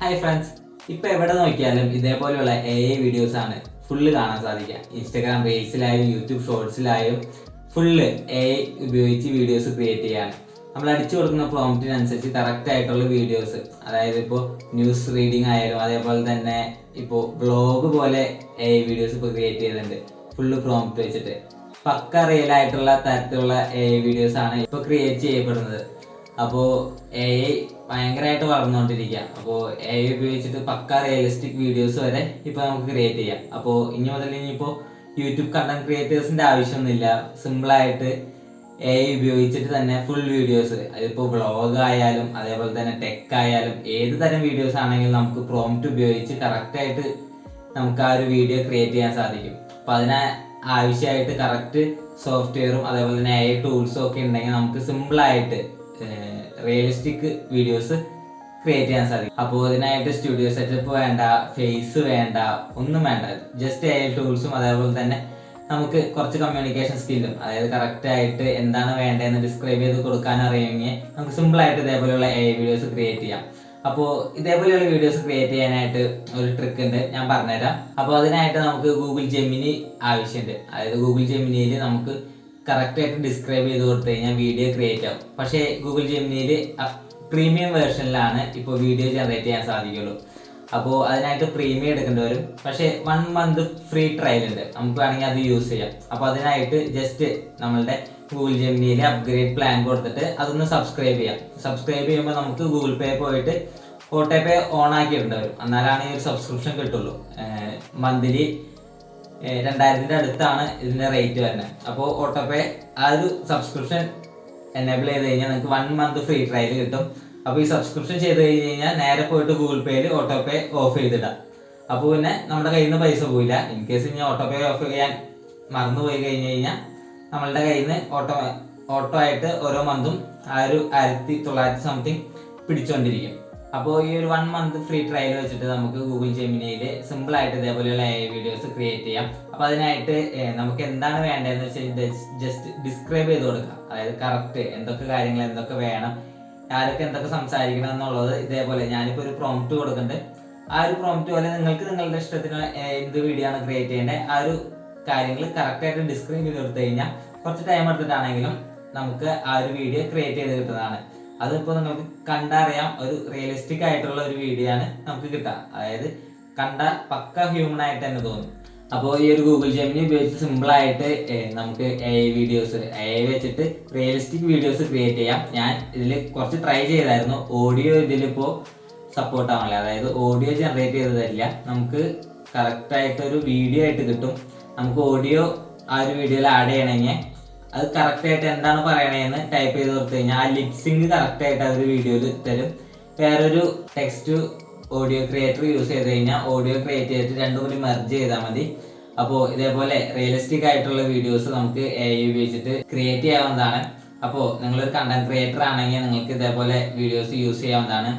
Hi friends, ഇപ്പോൾ എവിടെ നോക്കിയാലും ഇതേപോലെയുള്ള AI വീഡിയോസ് ആണ് ഫുള്ള് കാണാൻ സാധിക്കുക. ഇൻസ്റ്റാഗ്രാം റീൽസിലായും യൂട്യൂബ് ഷോർട്സിലായും ഫുള്ള് AI ഉപയോഗിച്ച് വീഡിയോസ് ക്രിയേറ്റ് ചെയ്യാണ്. നമ്മൾ അടിച്ചു കൊടുക്കുന്ന പ്രോംപ്റ്റിനനുസരിച്ച് കറക്റ്റ് ആയിട്ടുള്ള വീഡിയോസ്, അതായത് ഇപ്പോൾ ന്യൂസ് റീഡിങ് ആയാലും അതേപോലെ തന്നെ ഇപ്പോൾ വ്ളോഗ് പോലെ AI വീഡിയോസ് ഇപ്പോൾ ക്രിയേറ്റ് ചെയ്യുന്നുണ്ട്. ഫുള്ള് പ്രോംപ്റ്റ് വെച്ചിട്ട് പക്ക റിയൽ ആയിട്ടുള്ള തരത്തിലുള്ള AI വീഡിയോസ് ആണ് ഇപ്പോൾ ക്രിയേറ്റ് ചെയ്യപ്പെടുന്നത്. അപ്പോൾ AI ഭയങ്കരമായിട്ട് വളർന്നുകൊണ്ടിരിക്കുക. അപ്പോൾ AI ഉപയോഗിച്ചിട്ട് പക്ക റിയലിസ്റ്റിക് വീഡിയോസ് വരെ ഇപ്പോൾ നമുക്ക് ക്രിയേറ്റ് ചെയ്യാം. അപ്പോൾ ഇനി മുതൽ ഇനിയിപ്പോൾ യൂട്യൂബ് കണ്ടന്റ് ക്രിയേറ്റേഴ്സിന്റെ ആവശ്യമൊന്നുമില്ല. സിമ്പിളായിട്ട് AI ഉപയോഗിച്ചിട്ട് തന്നെ ഫുൾ വീഡിയോസ്, അതിപ്പോൾ വ്ളോഗ് ആയാലും അതേപോലെ തന്നെ ടെക് ആയാലും ഏത് തരം വീഡിയോസ് ആണെങ്കിലും നമുക്ക് പ്രോംപ്റ്റ് ഉപയോഗിച്ച് കറക്റ്റായിട്ട് നമുക്ക് ആ ഒരു വീഡിയോ ക്രിയേറ്റ് ചെയ്യാൻ സാധിക്കും. അപ്പോൾ അതിന് ആവശ്യമായിട്ട് കറക്റ്റ് സോഫ്റ്റ്വെയറും അതേപോലെ തന്നെ AI ടൂൾസും ഒക്കെ ഉണ്ടെങ്കിൽ നമുക്ക് സിമ്പിളായിട്ട് റിയലിസ്റ്റിക് വീഡിയോസ് ക്രിയേറ്റ് ചെയ്യാൻ സാധിക്കും. അപ്പോൾ ഇതിനായിട്ട് സ്റ്റുഡിയോ സെറ്റപ്പ് വേണ്ട, ഫേസ് വേണ്ട, ഒന്നും വേണ്ട. ജസ്റ്റ് AI ടൂൾസും അതേപോലെ തന്നെ നമുക്ക് കുറച്ച് കമ്മ്യൂണിക്കേഷൻ സ്കില്ലും, അതായത് കറക്റ്റ് ആയിട്ട് എന്താണ് വേണ്ടതെന്ന് ഡിസ്ക്രൈബ് ചെയ്ത് കൊടുക്കാൻ അറിയുമെങ്കിൽ നമുക്ക് സിമ്പിളായിട്ട് ഇതേപോലെയുള്ള AI വീഡിയോസ് ക്രിയേറ്റ് ചെയ്യാം. അപ്പോൾ ഇതേപോലെയുള്ള വീഡിയോസ് ക്രിയേറ്റ് ചെയ്യാനായിട്ട് ഒരു ട്രിക്ക് ഉണ്ട്, ഞാൻ പറഞ്ഞുതരാം. അപ്പോൾ അതിനായിട്ട് നമുക്ക് ഗൂഗിൾ ജെമിനി ആവശ്യമുണ്ട്. അതായത് ഗൂഗിൾ ജെമിനിയിൽ നമുക്ക് കറക്റ്റായിട്ട് ഡിസ്ക്രൈബ് ചെയ്ത് കൊടുത്തു കഴിഞ്ഞാൽ വീഡിയോ ക്രിയേറ്റ് ആവും. പക്ഷേ ഗൂഗിൾ ജെമിനിയിൽ പ്രീമിയം വേർഷനിലാണ് ഇപ്പോൾ വീഡിയോ ജനറേറ്റ് ചെയ്യാൻ സാധിക്കുള്ളൂ. അപ്പോൾ അതിനായിട്ട് പ്രീമിയം എടുക്കേണ്ടി വരും. പക്ഷേ 1 month ഫ്രീ ട്രയൽ ഉണ്ട്, നമുക്ക് വേണമെങ്കിൽ അത് യൂസ് ചെയ്യാം. അപ്പോൾ അതിനായിട്ട് ജസ്റ്റ് നമ്മളുടെ ഗൂഗിൾ ജെമിനിയിൽ അപ്ഗ്രേഡ് പ്ലാൻ കൊടുത്തിട്ട് അതൊന്ന് സബ്സ്ക്രൈബ് ചെയ്യാം. സബ്സ്ക്രൈബ് ചെയ്യുമ്പോൾ നമുക്ക് ഗൂഗിൾ പേ പോയിട്ട് ഓട്ടോ പേ ഓൺ ആക്കിയിട്ടുണ്ട് വരും, എന്നാലാണ് ഈ ഒരു സബ്സ്ക്രിപ്ഷൻ കിട്ടുള്ളൂ. മന്ത്ലി 2000 അടുത്താണ് ഇതിന്റെ റേറ്റ് വരുന്നത്. അപ്പോൾ ഓട്ടോ പേ ആ ഒരു സബ്സ്ക്രിപ്ഷൻ എനേബിൾ ചെയ്ത് കഴിഞ്ഞാൽ നിങ്ങൾക്ക് 1 month ഫ്രീ ട്രയൽ കിട്ടും. അപ്പോൾ ഈ സബ്സ്ക്രിപ്ഷൻ ചെയ്ത് കഴിഞ്ഞ് കഴിഞ്ഞാൽ നേരെ പോയിട്ട് ഗൂഗിൾ പേയിൽ ഓട്ടോ പേ ഓഫ് ചെയ്തിടാം. അപ്പോൾ പിന്നെ നമ്മുടെ കയ്യിൽ നിന്ന് പൈസ പോയില്ല. ഇൻ കേസ് ഇനി ഓട്ടോ പേ ഓഫ് ചെയ്യാൻ മറന്നു പോയി കഴിഞ്ഞ് കഴിഞ്ഞാൽ നമ്മളുടെ കയ്യിൽ നിന്ന് ഓട്ടോ ആയിട്ട് ഓരോ മന്തും ആ ഒരു 1900 സംതിങ് പിടിച്ചുകൊണ്ടിരിക്കും. അപ്പോൾ ഈ ഒരു 1 month ഫ്രീ ട്രയൽ വെച്ചിട്ട് നമുക്ക് ഗൂഗിൾ ജെമിനിയിൽ സിമ്പിളായിട്ട് ഇതേപോലെയുള്ള AI വീഡിയോസ് ക്രിയേറ്റ് ചെയ്യാം. അപ്പോൾ അതിനായിട്ട് നമുക്ക് എന്താണ് വേണ്ടതെന്ന് വെച്ചാൽ ജസ്റ്റ് ഡിസ്ക്രൈബ് ചെയ്ത് കൊടുക്കാം. അതായത് കറക്റ്റ് എന്തൊക്കെ കാര്യങ്ങൾ എന്തൊക്കെ വേണം, ആരൊക്കെ എന്തൊക്കെ സംസാരിക്കണം എന്നുള്ളത് ഇതേപോലെ ഞാനിപ്പോൾ ഒരു പ്രോംപ്റ്റ് കൊടുക്കുന്നുണ്ട്. ആ ഒരു പ്രോംപ്റ്റ് പോലെ നിങ്ങൾക്ക് നിങ്ങളുടെ ഇഷ്ടത്തിന് എന്ത് വീഡിയോ ആണ് ക്രിയേറ്റ് ചെയ്യേണ്ടത് ആ ഒരു കാര്യങ്ങൾ കറക്റ്റായിട്ട് ഡിസ്ക്രൈബ് ചെയ്ത് കൊടുത്തു കഴിഞ്ഞാൽ കുറച്ച് ടൈം എടുത്തിട്ടാണെങ്കിലും നമുക്ക് ആ ഒരു വീഡിയോ ക്രിയേറ്റ് ചെയ്ത് കിട്ടുന്നതാണ്. അതിപ്പോൾ നിങ്ങൾക്ക് കണ്ടറിയാം, ഒരു റിയലിസ്റ്റിക് ആയിട്ടുള്ള ഒരു വീഡിയോ ആണ് നമുക്ക് കിട്ടുക. അതായത് കണ്ട പക്ക ഹ്യൂമൻ ആയിട്ട് തന്നെ തോന്നും. അപ്പോൾ ഈ ഒരു ഗൂഗിൾ ജെമിനി ഉപയോഗിച്ച് സിമ്പിളായിട്ട് നമുക്ക് AI വീഡിയോസ് വെച്ചിട്ട് റിയലിസ്റ്റിക് വീഡിയോസ് ക്രിയേറ്റ് ചെയ്യാം. ഞാൻ ഇതിൽ കുറച്ച് ട്രൈ ചെയ്തായിരുന്നു. ഓഡിയോ ഇതിലിപ്പോൾ സപ്പോർട്ട് ആവണില്ല, അതായത് ഓഡിയോ ജനറേറ്റ് ചെയ്ത് തരില്ല. നമുക്ക് കറക്റ്റായിട്ട് ഒരു വീഡിയോ ആയിട്ട് കിട്ടും. നമുക്ക് ഓഡിയോ ആ ഒരു വീഡിയോയിൽ ആഡ് ചെയ്യണമെങ്കിൽ അത് കറക്റ്റായിട്ട് എന്താണ് പറയണതെന്ന് ടൈപ്പ് ചെയ്ത് കൊടുത്തു കഴിഞ്ഞാൽ ആ ലിപ്സിങ് കറക്റ്റായിട്ട് ആ ഒരു വീഡിയോയിൽ തരും. വേറൊരു ടെക്സ്റ്റ് ഓഡിയോ ക്രിയേറ്റർ യൂസ് ചെയ്ത് കഴിഞ്ഞാൽ ഓഡിയോ ക്രിയേറ്റ് ചെയ്തിട്ട് രണ്ടും കൂടി മെർജ് ചെയ്താൽ മതി. അപ്പോൾ ഇതേപോലെ റിയലിസ്റ്റിക് ആയിട്ടുള്ള വീഡിയോസ് നമുക്ക് AI ഉപയോഗിച്ചിട്ട് ക്രിയേറ്റ് ചെയ്യാവുന്നതാണ്. അപ്പോൾ നിങ്ങളൊരു കണ്ടന്റ് ക്രിയേറ്റർ ആണെങ്കിൽ നിങ്ങൾക്ക് ഇതേപോലെ വീഡിയോസ് യൂസ് ചെയ്യാവുന്നതാണ്.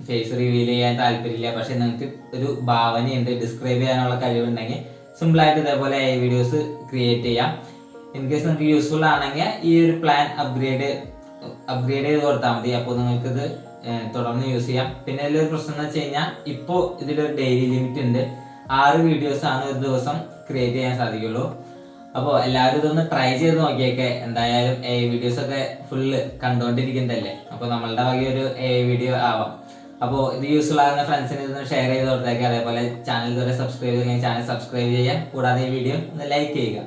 ഫേസ് റിവീൽ ചെയ്യാൻ താല്പര്യമില്ല, പക്ഷെ നിങ്ങൾക്ക് ഒരു ഭാവനയുണ്ട്, ഡിസ്ക്രൈബ് ചെയ്യാനുള്ള കഴിവുണ്ടെങ്കിൽ സിമ്പിളായിട്ട് ഇതേപോലെ AI വീഡിയോസ് ക്രിയേറ്റ് ചെയ്യാം. ഇൻ കേസ് നിങ്ങൾക്ക് യൂസ്ഫുൾ ആണെങ്കിൽ ഈ ഒരു പ്ലാൻ അപ്ഗ്രേഡ് ചെയ്ത് കൊടുത്താൽ മതി. അപ്പോൾ നിങ്ങൾക്കിത് തുടർന്ന് യൂസ് ചെയ്യാം. പിന്നെ ഇതിലൊരു പ്രശ്നം എന്ന് വെച്ച് കഴിഞ്ഞാൽ ഇപ്പോൾ ഇതിലൊരു ഡെയിലി ലിമിറ്റ് ഉണ്ട്. 6 വീഡിയോസ് ആണ് ഒരു ദിവസം ക്രിയേറ്റ് ചെയ്യാൻ സാധിക്കുള്ളൂ. അപ്പോൾ എല്ലാവരും ഇതൊന്ന് ട്രൈ ചെയ്ത് നോക്കിയൊക്കെ. എന്തായാലും AI വീഡിയോസ് ഒക്കെ ഫുള്ള് കണ്ടുകൊണ്ടിരിക്കുന്നതല്ലേ, അപ്പോൾ നമ്മളുടെ വകയൊരു AI വീഡിയോ ആവാം. അപ്പോൾ ഇത് യൂസ്ഫുൾ ആകുന്ന ഫ്രണ്ട്സിന് ഇതൊന്ന് ഷെയർ ചെയ്ത് കൊടുത്തേക്ക്. അതേപോലെ ചാനൽ ഇതുവരെ സബ്സ്ക്രൈബ് ചെയ്തെങ്കിൽ ചാനൽ സബ്സ്ക്രൈബ് ചെയ്യുക. കൂടാതെ ഈ വീഡിയോ ഒന്ന് ലൈക്ക് ചെയ്യുക.